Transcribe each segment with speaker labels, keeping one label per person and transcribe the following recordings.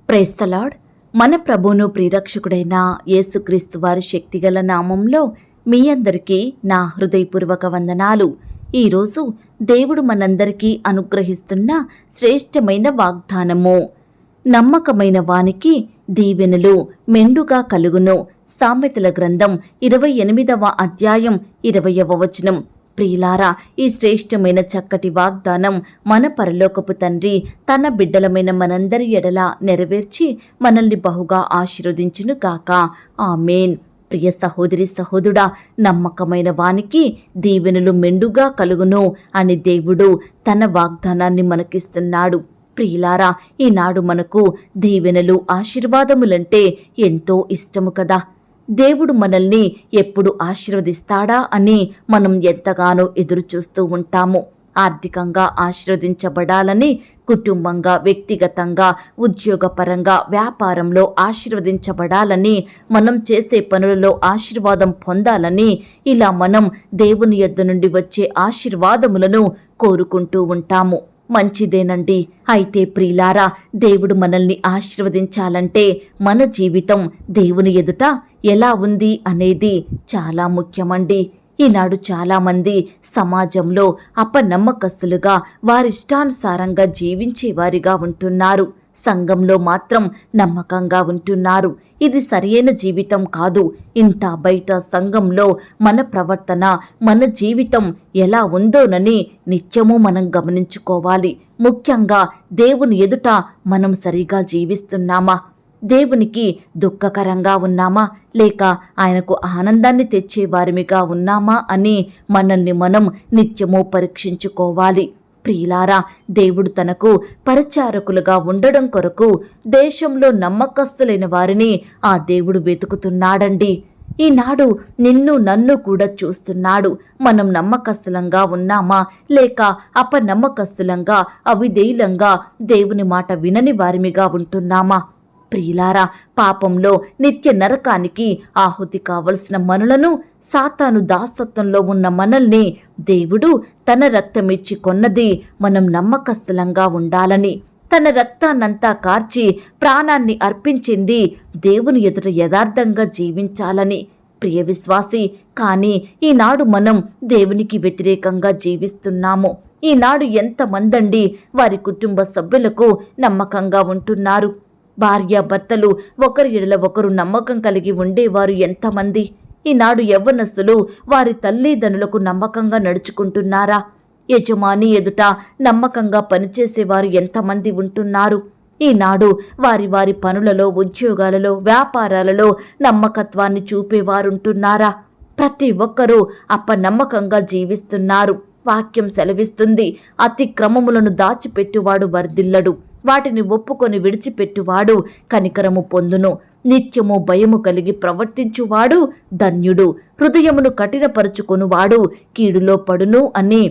Speaker 1: Praise the lord. మన ప్రభువును ప్రియరక్షకుడైన యేసుక్రీస్తు వారి శక్తిగల నామంలో మీ అందరికీ నా హృదయపూర్వక వందనాలు. ఈరోజు దేవుడు మనందరికీ అనుగ్రహిస్తున్న శ్రేష్టమైన వాగ్దానము, నమ్మకమైన వానికి దీవెనలు మెండుగా కలుగును. సామెతల గ్రంథం 28వ అధ్యాయం 20వ వచనం. ప్రియులారా, ఈ శ్రేష్టమైన చక్కటి వాగ్దానం మన పరలోకపు తండ్రి తన బిడ్డలమైన మనందరి ఎడల నెరవేర్చి మనల్ని బహుగా ఆశీర్వదించును గాక. ఆమేన్. ప్రియ సహోదరి సహోదరుడా, నమ్మకమైన వానికి దీవెనలు మెండుగా కలుగును అని దేవుడు తన వాగ్దానాన్ని మనకిస్తున్నాడు. ప్రియులారా, ఈనాడు మనకు దీవెనలు ఆశీర్వాదములంటే ఎంతో ఇష్టము కదా. దేవుడు మనల్ని ఎప్పుడు ఆశీర్వదిస్తాడా అని మనం ఎంతగానో ఎదురు చూస్తూ ఉంటాము. ఆర్థికంగా ఆశీర్వదించబడాలని, కుటుంబంగా, వ్యక్తిగతంగా, ఉద్యోగపరంగా, వ్యాపారంలో ఆశీర్వదించబడాలని, మనం చేసే పనులలో ఆశీర్వాదం పొందాలని, ఇలా మనం దేవుని యొద్ద నుండి వచ్చే ఆశీర్వాదములను కోరుకుంటూ ఉంటాము. మంచిదేనండి. అయితే ప్రియులారా, దేవుడు మనల్ని ఆశీర్వదించాలంటే మన జీవితం దేవుని ఎదుట ఎలా ఉంది అనేది చాలా ముఖ్యమండి. ఈనాడు చాలామంది సమాజంలో అపనమ్మకస్తులుగా వారిష్టానుసారంగా జీవించేవారిగా ఉంటున్నారు. సంఘంలో మాత్రం నమ్మకంగా ఉంటున్నారు. ఇది సరియైన జీవితం కాదు. ఇంట బయట సంఘంలో మన ప్రవర్తన, మన జీవితం ఎలా ఉందోనని నిత్యము మనం గమనించుకోవాలి. ముఖ్యంగా దేవుని ఎదుట మనం సరిగా జీవిస్తున్నామా? దేవునికి దుఃఖకరంగా ఉన్నామా, లేక ఆయనకు ఆనందాన్ని తెచ్చేవారిమిగా ఉన్నామా అని మనల్ని మనం నిత్యము పరీక్షించుకోవాలి. ప్రియులారా, దేవుడు తనకు పరిచారకులుగా ఉండడం కొరకు దేశంలో నమ్మకస్తులైన వారిని ఆ దేవుడు వెతుకుతున్నాడండి. ఈనాడు నిన్ను నన్ను కూడా చూస్తున్నాడు. మనం నమ్మకస్తులంగా ఉన్నామా, లేక అపనమ్మకస్తులంగా, అవిధేయులంగా, దేవుని మాట వినని వారిమిగా ఉంటున్నామా? ప్రియులారా, పాపంలో నిత్య నరకానికి ఆహుతి కావలసిన మనలను, సాతాను దాసత్వంలో ఉన్న మనల్ని దేవుడు తన రక్తమిచ్చి కొన్నది మనం నమ్మకస్తులంగా ఉండాలని. తన రక్తాన్నంతా కార్చి ప్రాణాన్ని అర్పించింది దేవుని ఎదుట యథార్థంగా జీవించాలని. ప్రియ విశ్వాసి, కానీ ఈనాడు మనం దేవునికి వ్యతిరేకంగా జీవిస్తున్నాము. ఈనాడు ఎంతమందండి వారి కుటుంబ సభ్యులకు నమ్మకంగా ఉంటున్నారు? భార్యాభర్తలు ఒకరి ఎడల ఒకరు నమ్మకం కలిగి ఉండేవారు ఎంతమంది? ఈనాడు యవ్వనస్తులు వారి తల్లిదండ్రులకు నమ్మకంగా నడుచుకుంటున్నారా? యజమాని ఎదుట నమ్మకంగా పనిచేసేవారు ఎంతమంది ఉంటున్నారు? ఈనాడు వారి వారి పనులలో, ఉద్యోగాలలో, వ్యాపారాలలో నమ్మకత్వాన్ని చూపేవారుంటున్నారా? ప్రతి ఒక్కరూ అపనమ్మకంగా జీవిస్తున్నారు. వాక్యం సెలవిస్తుంది, అతిక్రమములను దాచిపెట్టువాడు వర్ధిల్లడు, వాటిని ఒప్పుకొని విడిచిపెట్టువాడు కనికరము పొందును. నిత్యము భయము కలిగి ప్రవర్తించువాడు ధన్యుడు, హృదయమును కఠినపరుచుకొనువాడు కీడులో పడును అని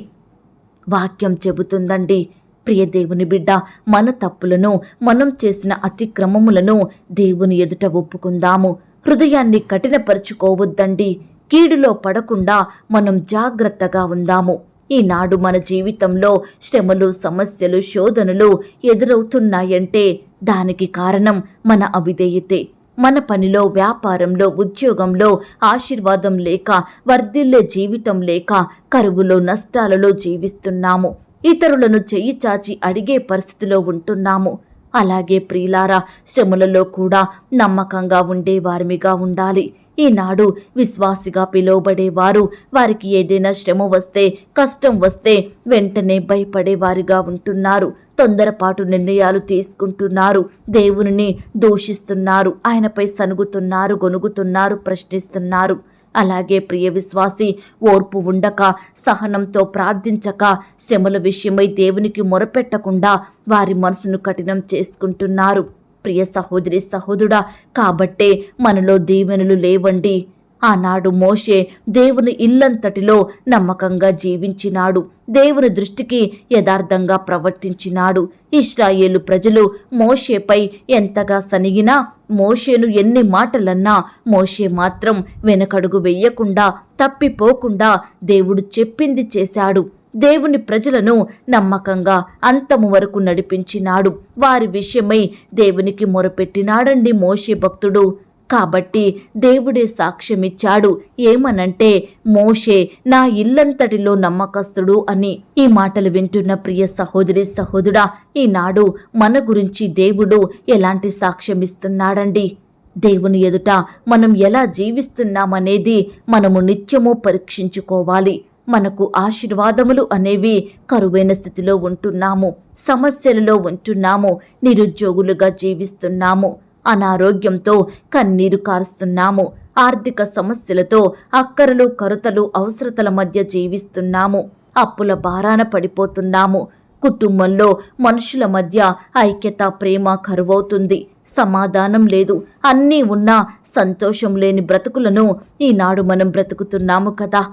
Speaker 1: వాక్యం చెబుతుందండి. ప్రియ దేవుని బిడ్డ, మన తప్పులను, మనం చేసిన అతిక్రమములను దేవుని ఎదుట ఒప్పుకుందాము. హృదయాన్ని కఠినపరుచుకోవద్దండి. కీడులో పడకుండా మనం జాగ్రత్తగా ఉందాము. ఈనాడు మన జీవితంలో శ్రమలు, సమస్యలు, శోధనలు ఎదురవుతున్నాయంటే దానికి కారణం మన అవిధేయతే. మన పనిలో, వ్యాపారంలో, ఉద్యోగంలో ఆశీర్వాదం లేక, వర్ధిల్లే జీవితం లేక, కరువులో, నష్టాలలో జీవిస్తున్నాము. ఇతరులను చెయ్యి చాచి అడిగే పరిస్థితిలో ఉంటున్నాము. అలాగే ప్రియులారా, శ్రమలలో కూడా నమ్మకంగా ఉండేవారిమిగా ఉండాలి. ఈనాడు విశ్వాసిగా పిలువబడేవారు వారికి ఏదైనా శ్రమ వస్తే, కష్టం వస్తే వెంటనే భయపడేవారిగా ఉంటున్నారు. తొందరపాటు నిర్ణయాలు తీసుకుంటున్నారు. దేవునిని దూషిస్తున్నారు. ఆయనపై సనుగుతున్నారు, గొనుగుతున్నారు, ప్రశ్నిస్తున్నారు. అలాగే ప్రియ విశ్వాసి, ఓర్పు ఉండక, సహనంతో ప్రార్థించక, శ్రమల విషయమై దేవునికి మొరపెట్టకుండా వారి మనసును కఠినం చేసుకుంటున్నారు. ప్రియ సహోదరి సహోదరుడా, కాబట్టే మనలో దీవెనలు లేవండి. ఆనాడు మోషే దేవుని ఇల్లంతటిలో నమ్మకంగా జీవించినాడు. దేవుని దృష్టికి యథార్థంగా ప్రవర్తించినాడు. ఇశ్రాయేలు ప్రజలు మోషేపై ఎంతగా సనిగినా, మోషేను ఎన్ని మాటలన్నా, మోషే మాత్రం వెనకడుగు వెయ్యకుండా, తప్పిపోకుండా దేవుడు చెప్పింది చేశాడు. దేవుని ప్రజలను నమ్మకంగా అంతము వరకు నడిపించినాడు. వారి విషయమై దేవునికి మొరపెట్టినాడండి మోషే భక్తుడు. కాబట్టి దేవుడే సాక్ష్యమిచ్చాడు. ఏమనంటే, మోషే నా ఇల్లంతటిలో నమ్మకస్తుడు అని. ఈ మాటలు వింటున్న ప్రియ సహోదరి సహోదరుడా, ఈనాడు మన గురించి దేవుడు ఎలాంటి సాక్ష్యమిస్తున్నాడండి? దేవుని ఎదుట మనం ఎలా జీవిస్తున్నామనేది మనము నిత్యము పరీక్షించుకోవాలి. మనకు ఆశీర్వాదములు అనేవి కరువైన స్థితిలో ఉంటున్నాము, సమస్యలలో ఉంటున్నాము, నిరుద్యోగులుగా జీవిస్తున్నాము, అనారోగ్యంతో కన్నీరు కారుస్తున్నాము, ఆర్థిక సమస్యలతో అక్కరలు కొరతలు అవసరతల మధ్య జీవిస్తున్నాము, అప్పుల భారాన పడిపోతున్నాము, కుటుంబంలో మనుషుల మధ్య ఐక్యత ప్రేమ కరువవుతుంది, సమాధానం లేదు, అన్నీ ఉన్నా సంతోషం లేని బ్రతుకులను ఈనాడు మనం బ్రతుకుతున్నాము కదా.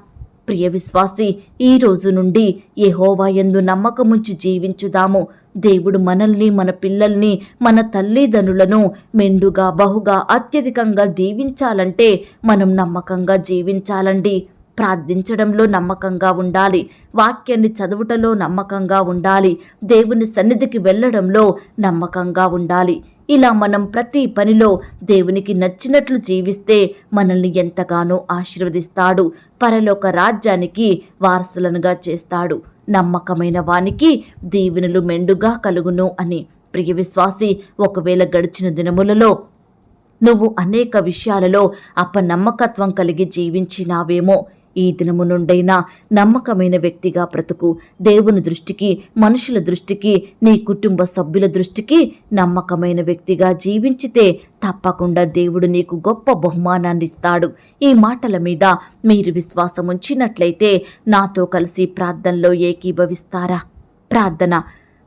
Speaker 1: ప్రియ విశ్వాసి, ఈ రోజు నుండి యెహోవా యందు నమ్మకముంచి జీవించుదాము. దేవుడు మనల్ని, మన పిల్లల్ని, మన తల్లిదండ్రులను మెండుగా బహుగా అత్యధికంగా దీవించాలంటే మనం నమ్మకంగా జీవించాలండి. ప్రార్థించడంలో నమ్మకంగా ఉండాలి, వాక్యాన్ని చదువుటలో నమ్మకంగా ఉండాలి, దేవుని సన్నిధికి వెళ్ళడంలో నమ్మకంగా ఉండాలి. ఇలా మనం ప్రతి పనిలో దేవునికి నచ్చినట్లు జీవిస్తే మనల్ని ఎంతగానో ఆశీర్వదిస్తాడు, పరలోక రాజ్యానికి వారసులనుగా చేస్తాడు. నమ్మకమైన వానికి దీవెనలు మెండుగా కలుగును అని. ప్రియ విశ్వాసి, ఒకవేళ గడిచిన దినములలో నువ్వు అనేక విషయాలలో అపనమ్మకత్వం కలిగి జీవించినావేమో, ఈ దినము నుండైనా నమ్మకమైన వ్యక్తిగా బ్రతుకు. దేవుని దృష్టికి, మనుషుల దృష్టికి, నీ కుటుంబ సభ్యుల దృష్టికి నమ్మకమైన వ్యక్తిగా జీవించితే తప్పకుండా దేవుడు నీకు గొప్ప బహుమానాన్ని ఇస్తాడు. ఈ మాటల మీద మీరు విశ్వాసం ఉంచినట్లయితే నాతో కలిసి ప్రార్థనలో ఏకీభవిస్తారా? ప్రార్థన.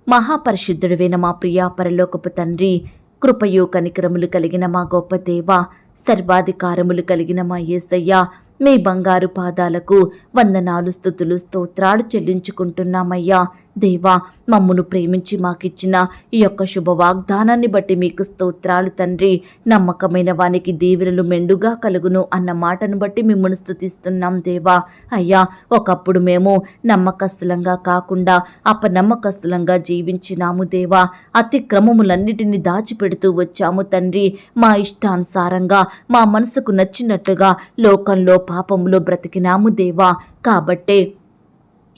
Speaker 1: మహాపరిశుద్ధుడైన మా ప్రియా పరలోకపు తండ్రి, కృపయు కనికరములు కలిగిన మా గొప్ప దేవ, సర్వాధికారములు కలిగిన మా యేసయ్య, మీ బంగారు పాదాలకు వందనాలు, స్తుతులు, స్తోత్రాలు చెల్లించుకుంటున్నామయ్యా. దేవా, మమ్మును ప్రేమించి మాకిచ్చిన ఈ యొక్క శుభ వాగ్దానాన్ని బట్టి మీకు స్తోత్రాలు తండ్రి. నమ్మకమైన వానికి దీవెనలు మెండుగా కలుగును అన్న మాటను బట్టి మిమ్మల్ని స్తుతిస్తున్నాం దేవా. అయ్యా, ఒకప్పుడు మేము నమ్మకస్తులంగా కాకుండా అపనమ్మకస్తులంగా జీవించినాము దేవా. అతిక్రమములన్నిటినీ దాచిపెడుతూ వచ్చాము తండ్రి. మా ఇష్టానుసారంగా, మా మనసుకు నచ్చినట్లుగా లోకంలో పాపములో బ్రతికినాము దేవా. కాబట్టే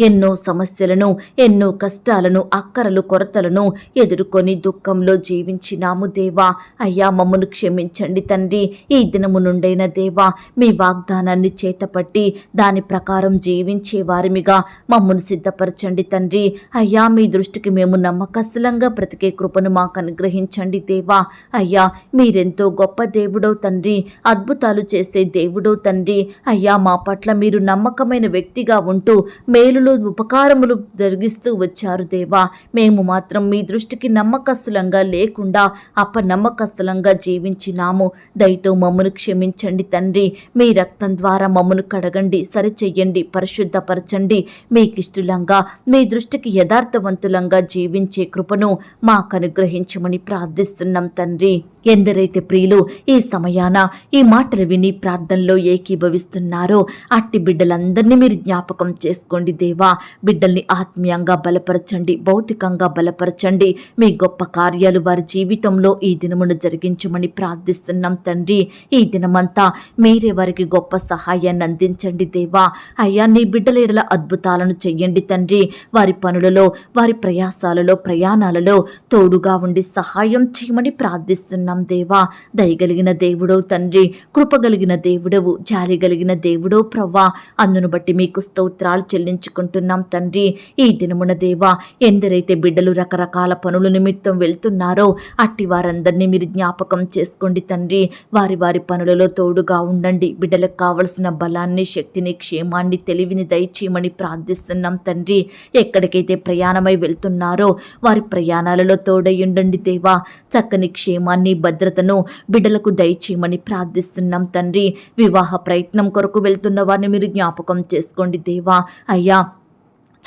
Speaker 1: ఎన్నో సమస్యలను, ఎన్నో కష్టాలను, అక్కరలు కొరతలను ఎదుర్కొని దుఃఖంలో జీవించినాము దేవా. అయ్యా, మమ్మను క్షమించండి తండ్రి. ఈ దినము నుండైన దేవా, మీ వాగ్దానాన్ని చేతపట్టి దాని ప్రకారం జీవించే వారిమిగా మమ్మను సిద్ధపరచండి తండ్రి. అయ్యా, మీ దృష్టికి మేము నమ్మకస్తులంగా బ్రతికే కృపను మాకు అనుగ్రహించండి దేవా. అయ్యా, మీరెంతో గొప్ప దేవుడో తండ్రి, అద్భుతాలు చేసే దేవుడో తండ్రి. అయ్యా, మా పట్ల మీరు నమ్మకమైన వ్యక్తిగా ఉంటూ మేలు ఉపకారములు జరిగిస్తూ వచ్చారు దేవా. మేము మాత్రం మీ దృష్టికి నమ్మకస్తులంగా లేకుండా అపనమ్మకస్తులంగా జీవించినాము. దయతో మమ్మను క్షమించండి తండ్రి. మీ రక్తం ద్వారా మమ్మను కడగండి, సరిచెయ్యండి, పరిశుద్ధపరచండి. మీకిష్టలంగా, మీ దృష్టికి యథార్థవంతులంగా జీవించే కృపను మాకు అనుగ్రహించమని ప్రార్థిస్తున్నాం తండ్రి. ఎందరైతే ప్రియులు ఈ సమయాన ఈ మాటలు విని ప్రార్థనలో ఏకీభవిస్తున్నారో అట్టి బిడ్డలందరినీ మీరు జ్ఞాపకం చేసుకోండి దేవా. బిడ్డల్ని ఆత్మీయంగా బలపరచండి, భౌతికంగా బలపరచండి. మీ గొప్ప కార్యాలు వారి జీవితంలో ఈ దినమును జరిగించమని ప్రార్థిస్తున్నాం తండ్రి. ఈ దినమంతా మీరే వారికి గొప్ప సహాయాన్ని అందించండి దేవా. అయ్యా, నీ బిడ్డల ఎడల అద్భుతాలను చెయ్యండి తండ్రి. వారి పనులలో, వారి ప్రయాసాలలో, ప్రయాణాలలో తోడుగా ఉండి సహాయం చేయమని ప్రార్థిస్తున్నాం దేవా. దయగలిగిన దేవుడో తండ్రి, కృపగలిగిన దేవుడవు, జాలి కలిగిన దేవుడో ప్రవ్వా. అందును బట్టి మీకు స్తోత్రాలు చెల్లించుకుంటున్నాం తండ్రి. ఈ దినమున దేవా, ఎందరైతే బిడ్డలు రకరకాల పనుల నిమిత్తం వెళ్తున్నారో అట్టి వారందరినీ మీరు జ్ఞాపకం చేసుకోండి తండ్రి. వారి వారి పనులలో తోడుగా ఉండండి. బిడ్డలకు కావలసిన బలాన్ని, శక్తిని, క్షేమాన్ని, తెలివిని దయచేయమని ప్రార్థిస్తున్నాం తండ్రి. ఎక్కడికైతే ప్రయాణమై వెళ్తున్నారో వారి ప్రయాణాలలో తోడై ఉండండి దేవా. చక్కని క్షేమాన్ని, భద్రతను బిడ్డలకు దయచేయమని ప్రార్థిస్తున్నాం తండ్రి. వివాహ ప్రయత్నం కొరకు వెళ్తున్న వారిని మీరు జ్ఞాపకం చేసుకోండి దేవా. అయ్యా,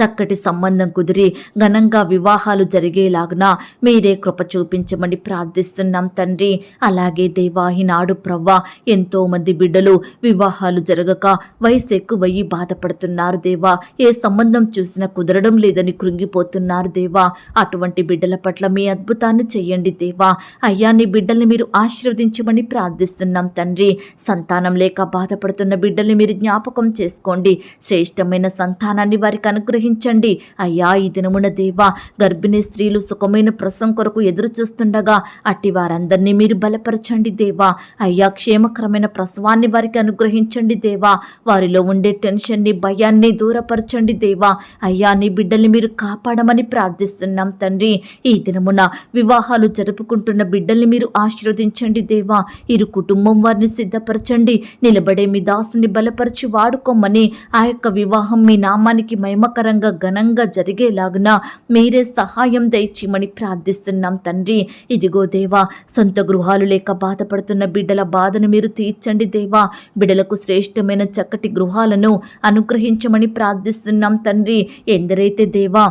Speaker 1: చక్కటి సంబంధం కుదిరి ఘనంగా వివాహాలు జరిగేలాగున మీరే కృప చూపించమని ప్రార్థిస్తున్నాం తండ్రి. అలాగే దేవా, ఈనాడు ప్రవ్వా ఎంతో మంది బిడ్డలు వివాహాలు జరగక వయసు ఎక్కువయ్యి బాధపడుతున్నారు దేవా. ఏ సంబంధం చూసినా కుదరడం లేదని కృంగిపోతున్నారు దేవా. అటువంటి బిడ్డల పట్ల మీ అద్భుతాన్ని చెయ్యండి దేవా. అయ్యా, నీ బిడ్డల్ని మీరు ఆశీర్వదించమని ప్రార్థిస్తున్నాం తండ్రి. సంతానం లేక బాధపడుతున్న బిడ్డల్ని మీరు జ్ఞాపకం చేసుకోండి. శ్రేష్టమైన సంతానాన్ని వారికి అనుగ్రహించండి. అయ్యా, ఈ దినమున దేవా, గర్భిణీ స్త్రీలు సుఖమైన ప్రసవం కొరకు ఎదురు చూస్తుండగా అట్టి వారందరినీ మీరు బలపరచండి దేవా. అయ్యా, క్షేమకరమైన ప్రసవాన్ని వారికి అనుగ్రహించండి దేవా. వారిలో ఉండే టెన్షన్ని, భయాన్ని దూరపరచండి దేవా. అయ్యా, నీ బిడ్డల్ని మీరు కాపాడమని ప్రార్థిస్తున్నాం తండ్రి. ఈ దినమున వివాహాలు జరుపుకుంటున్న బిడ్డల్ని మీరు ఆశీర్వదించండి దేవా. ఇరు కుటుంబం వారిని సిద్ధపరచండి. నిలబడే మీ దాసుని బలపరిచి వాడుకోమని, ఆ యొక్క వివాహం మీ నామానికి మహిమకరంగా ఘనంగా జరిగేలాగున మీరే సహాయం దయచేయమని ప్రార్థిస్తున్నాం తండ్రి. ఇదిగో దేవా, సొంత గృహాలు లేక బాధపడుతున్న బిడ్డల బాధను మీరు తీర్చండి దేవా. బిడ్డలకు శ్రేష్టమైన చక్కటి గృహాలను అనుగ్రహించమని ప్రార్థిస్తున్నాం తండ్రి. ఎందరైతే దేవా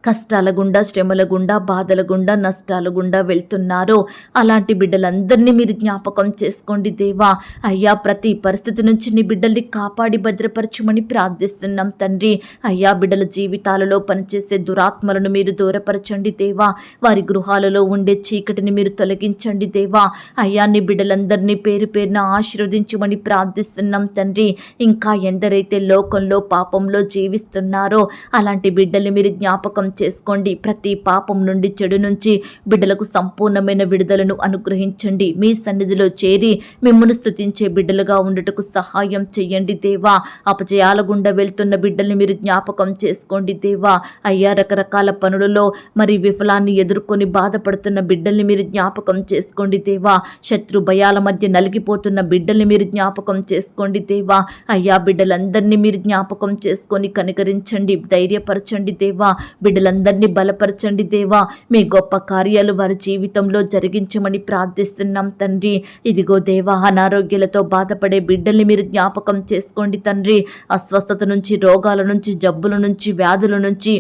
Speaker 1: కష్టాల గుండా, శ్రమల గుండా, బాధల గుండా, నష్టాల గుండా వెళ్తున్నారో అలాంటి బిడ్డలందరినీ మీరు జ్ఞాపకం చేసుకోండి దేవా. అయ్యా, ప్రతి పరిస్థితి నుంచి నీ బిడ్డల్ని కాపాడి భద్రపరచమని ప్రార్థిస్తున్నాం తండ్రి. అయ్యా, బిడ్డల జీవితాలలో పనిచేసే దురాత్మలను మీరు దూరపరచండి దేవా. వారి గృహాలలో ఉండే చీకటిని మీరు తొలగించండి దేవా. అయ్యా, నీ బిడ్డలందరినీ పేరు పేరున ఆశీర్వదించమని ప్రార్థిస్తున్నాం తండ్రి. ఇంకా ఎందరైతే లోకంలో పాపంలో జీవిస్తున్నారో అలాంటి బిడ్డల్ని మీరు జ్ఞాపకం చేసుకోండి. ప్రతి పాపం నుండి, చెడు నుంచి బిడ్డలకు సంపూర్ణమైన విడుదలను అనుగ్రహించండి. మీ సన్నిధిలో చేరి మిమ్మల్ని స్తుతించే బిడ్డలుగా ఉండటకు సహాయం చెయ్యండి దేవా. అపజయాల గుండా వెళ్తున్న బిడ్డల్ని మీరు జ్ఞాపకం చేసుకోండి దేవా. అయ్యా, రకరకాల పనులలో మరి విఫలాన్ని ఎదుర్కొని బాధపడుతున్న బిడ్డల్ని మీరు జ్ఞాపకం చేసుకోండి దేవా. శత్రు భయాల మధ్య నలిగిపోతున్న బిడ్డల్ని మీరు జ్ఞాపకం చేసుకోండి దేవా. అయ్యా, బిడ్డలందరినీ మీరు జ్ఞాపకం చేసుకొని కనికరించండి, ధైర్యపరచండి దేవా. బిడ్డలందరినీ బలపరచండి దేవా. మీ గొప్ప కార్యాలు వారి జీవితంలో జరిగించమని ప్రార్థిస్తున్నాం తండ్రి. ఇదిగో దేవా, అనారోగ్యాలతో బాధపడే బిడ్డల్ని మీరు జ్ఞాపకం చేసుకోండి తండ్రి. అస్వస్థత నుంచి, రోగాల నుంచి, జబ్బుల నుంచి, వ్యాధుల నుంచి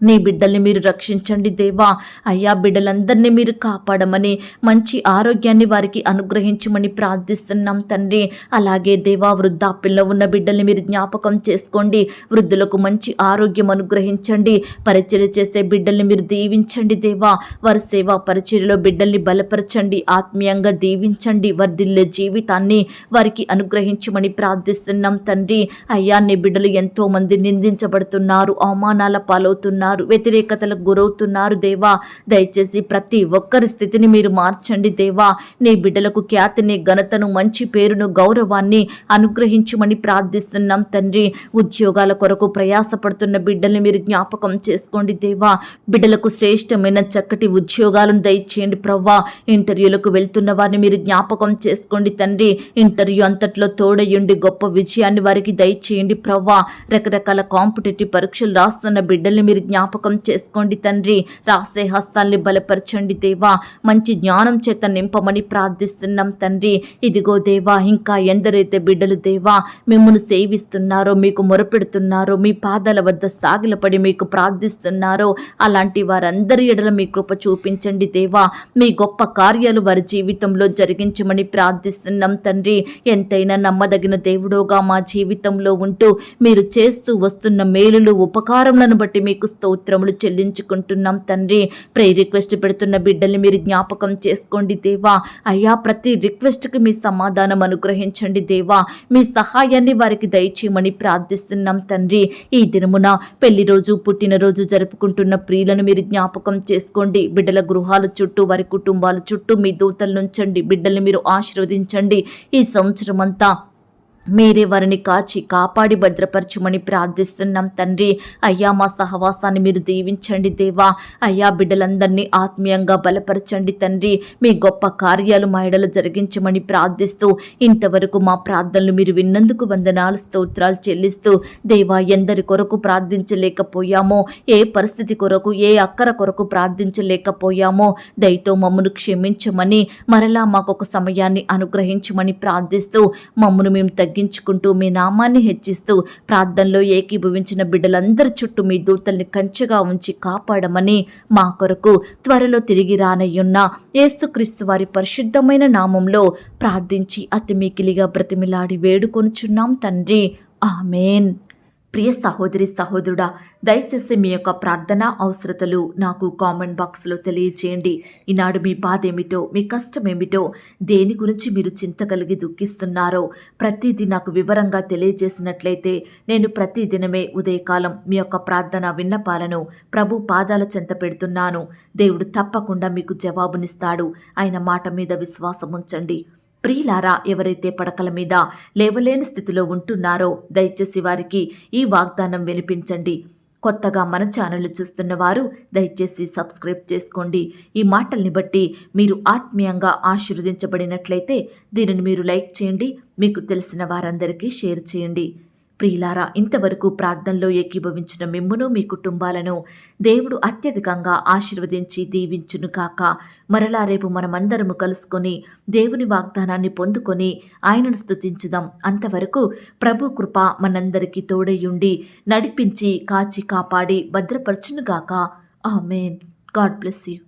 Speaker 1: నీ బిడ్డల్ని మీరు రక్షించండి దేవా. అయ్యా, బిడ్డలందరినీ మీరు కాపాడమని, మంచి ఆరోగ్యాన్ని వారికి అనుగ్రహించమని ప్రార్థిస్తున్నాం తండ్రి. అలాగే దేవా, వృద్ధాప్యంలో ఉన్న బిడ్డల్ని మీరు జ్ఞాపకం చేసుకోండి. వృద్ధులకు మంచి ఆరోగ్యం అనుగ్రహించండి. పరిచర్య చేసే బిడ్డల్ని మీరు దీవించండి దేవా. వారి సేవా పరిచర్యలో బిడ్డల్ని బలపరచండి, ఆత్మీయంగా దీవించండి. వర్ధిల్లే జీవితాన్ని వారికి అనుగ్రహించమని ప్రార్థిస్తున్నాం తండ్రి. అయ్యా, నీ బిడ్డలు ఎంతో మంది నిందించబడుతున్నారు, అవమానాల పాలవుతున్నారు, వ్యతిరేకతలకు గురవుతున్నారు దేవా. దయచేసి ప్రతి ఒక్కరి స్థితిని మీరు మార్చండి దేవా. నీ బిడ్డలకు ఖ్యాతిని, ఘనతను, మంచి పేరును, గౌరవాన్ని అనుగ్రహించమని ప్రార్థిస్తున్నాం తండ్రి. ఉద్యోగాల కొరకు ప్రయాసపడుతున్న బిడ్డల్ని మీరు జ్ఞాపకం చేసుకోండి దేవా. బిడ్డలకు శ్రేష్టమైన చక్కటి ఉద్యోగాలను దయచేయండి ప్రవ్వా. ఇంటర్వ్యూలకు వెళ్తున్న వారిని మీరు జ్ఞాపకం చేసుకోండి తండ్రి. ఇంటర్వ్యూ అంతట్లో తోడయుండి గొప్ప విజయాన్ని వారికి దయచేయండి ప్రవ్వా. రకరకాల కాంపిటేటివ్ పరీక్షలు రాస్తున్న బిడ్డల్ని మీరు జ్ఞాపకం చేసుకోండి తండ్రి. రాసే హస్తాల్ని బలపరచండి దేవా. మంచి జ్ఞానం చేత నింపమని ప్రార్థిస్తున్నాం తండ్రి. ఇదిగో దేవా, ఇంకా ఎందరైతే బిడ్డలు దేవా మిమ్మల్ని సేవిస్తున్నారో, మీకు మొరపెడుతున్నారో, మీ పాదాల వద్ద సాగిలపడి మీకు ప్రార్థిస్తున్నారో అలాంటి వారందరి ఎడల మీ కృప చూపించండి దేవా. మీ గొప్ప కార్యాలు వారి జీవితంలో జరిగించమని ప్రార్థిస్తున్నాం తండ్రి. ఎంతైనా నమ్మదగిన దేవుడోగా మా జీవితంలో ఉంటూ మీరు చేస్తూ వస్తున్న మేలులు, ఉపకారములను బట్టి మీకు స్తోత్రములు చెల్లించుకుంటున్నాం తండ్రి. రిక్వెస్ట్ పెడుతున్న బిడ్డల్ని మీరు జ్ఞాపకం చేసుకోండి దేవా. అయ్యా, ప్రతి రిక్వెస్ట్కి మీ సమాధానం అనుగ్రహించండి దేవా. మీ సహాయాన్ని వారికి దయచేయమని ప్రార్థిస్తున్నాం తండ్రి. ఈ దినమున పెళ్లి రోజు, పుట్టినరోజు జరుపుకుంటున్న ప్రియులను మీరు జ్ఞాపకం చేసుకోండి. బిడ్డల గృహాల చుట్టూ, వారి కుటుంబాల చుట్టూ మీ దూతలను ఉంచండి. బిడ్డల్ని మీరు ఆశీర్వదించండి. ఈ సంవత్సరం అంతా మీరే వారిని కాచి కాపాడి భద్రపరచుమని ప్రార్థిస్తున్నాం తండ్రి. అయ్యా, మా సహవాసాన్ని మీరు దీవించండి దేవా. అయ్యా, బిడ్డలందరినీ ఆత్మీయంగా బలపరచండి తండ్రి. మీ గొప్ప కార్యాలు మా ఎడల జరిగించమని ప్రార్థిస్తూ ఇంతవరకు మా ప్రార్థనలు మీరు విన్నందుకు వందనాలు, స్తోత్రాలు చెల్లిస్తూ దేవా, ఎందరి కొరకు ప్రార్థించలేకపోయామో, ఏ పరిస్థితి కొరకు, ఏ అక్కర కొరకు ప్రార్థించలేకపోయామో దయతో మమ్మను క్షమించమని, మరలా మాకొక సమయాన్ని అనుగ్రహించమని ప్రార్థిస్తూ మమ్మను మేము తగ్గించుకుంటూ మీ నామాన్ని హెచ్చిస్తూ ప్రార్థనలో ఏకీభవించిన బిడ్డలందరి చుట్టూ మీ దూతల్ని కంచెగా ఉంచి కాపాడమని మా కొరకు త్వరలో తిరిగి రానయ్యున్న యేసుక్రీస్తు వారి పరిశుద్ధమైన నామంలో ప్రార్థించి అతి మికిలిగా బ్రతిమిలాడి వేడుకొనుచున్నాం తండ్రి. ఆమేన్. ప్రియ సహోదరి సహోదరుడా, దయచేసి మీ యొక్క ప్రార్థన అవసరతలు నాకు కామెంట్ బాక్స్లో తెలియచేయండి. ఈనాడు మీ బాధ ఏమిటో, మీ కష్టం ఏమిటో, దేని గురించి మీరు చింత కలిగి దుఃఖిస్తున్నారో ప్రతిదీ నాకు వివరంగా తెలియజేసినట్లయితే నేను ప్రతిదినమే ఉదయకాలం మీ యొక్క ప్రార్థన విన్నపాలను ప్రభు పాదాల చెంత పెడుతున్నాను. దేవుడు తప్పకుండా మీకు జవాబునిస్తాడు. ఆయన మాట మీద విశ్వాసం ఉంచండి. ప్రియులారా, ఎవరైతే పడకల మీద లేవలేని స్థితిలో ఉంటున్నారో దయచేసి వారికి ఈ వాగ్దానం వినిపించండి. కొత్తగా మన ఛానల్ చూస్తున్న వారు దయచేసి సబ్స్క్రైబ్ చేసుకోండి. ఈ మాటల్ని బట్టి మీరు ఆత్మీయంగా ఆశీర్వదించబడినట్లయితే దీనిని మీరు లైక్ చేయండి, మీకు తెలిసిన వారందరికీ షేర్ చేయండి. ప్రియులారా, ఇంతవరకు ప్రార్థనలో ఏకీభవించిన మిమ్మును మీ కుటుంబాలను దేవుడు అత్యధికంగా ఆశీర్వదించి దీవించును కాక. మరలా రేపు మనమందరము కలుసుకొని దేవుని వాగ్దానాన్ని పొందుకొని ఆయనను స్తుతించుదాం. అంతవరకు ప్రభు కృప మనందరికీ తోడయ్యుండి నడిపించి కాచి కాపాడి భద్రపరచునుగాక. ఆమేన్. God bless you.